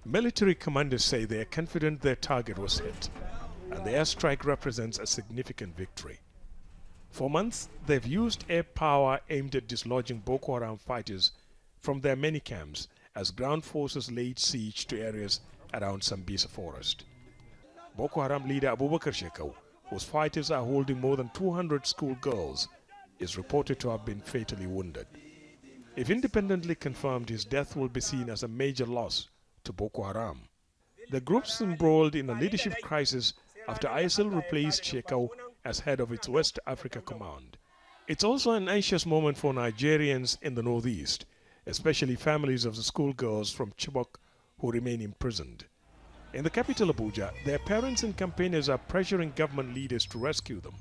Military commanders say they are confident their target was hit, and the airstrike represents a significant victory. For months, they've used air power aimed at dislodging Boko Haram fighters from their many camps as ground forces laid siege to areas around Sambisa forest. Boko Haram leader Abubakar, whose fighters are holding more than 200 schoolgirls, is reported to have been fatally wounded. If independently confirmed, his death will be seen as a major loss to Boko Haram. The group's embroiled in a leadership crisis after ISIL replaced Shekau as head of its West Africa command. It's also an anxious moment for Nigerians in the northeast, especially families of the schoolgirls from Chibok who remain imprisoned. In the capital Abuja, their parents and campaigners are pressuring government leaders to rescue them,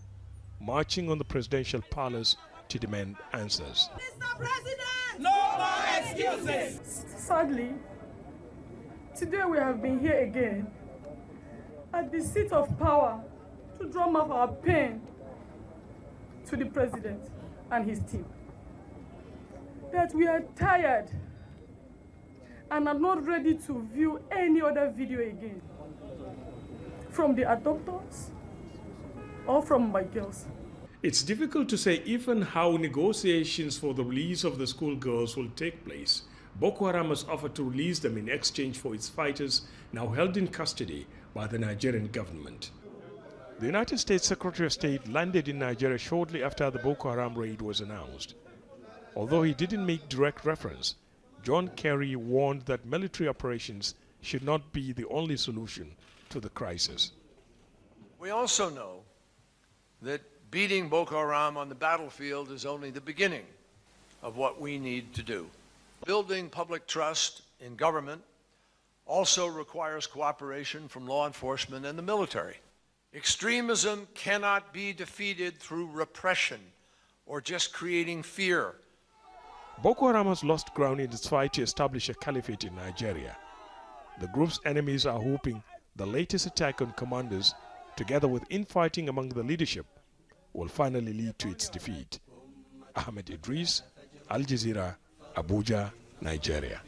marching on the presidential palace to demand answers. Mr. President, no more excuses! Sadly, today we have been here again at the seat of power to drum up our pain to the president and his team. That we are tired and are not ready to view any other video again from the adopters or from my girls. It's difficult to say if and how negotiations for the release of the schoolgirls will take place. Boko Haram has offered to release them in exchange for its fighters now held in custody by the Nigerian government. The United States Secretary of State landed in Nigeria shortly after the Boko Haram raid was announced. Although he didn't make direct reference, John Kerry warned that military operations should not be the only solution to the crisis. We also know that beating Boko Haram on the battlefield is only the beginning of what we need to do. Building public trust in government also requires cooperation from law enforcement and the military. Extremism cannot be defeated through repression or just creating fear. Boko Haram has lost ground in its fight to establish a caliphate in Nigeria. The group's enemies are hoping the latest attack on commanders, together with infighting among the leadership, will finally lead to its defeat. Ahmed Idris, Al Jazeera, Abuja, Nigeria.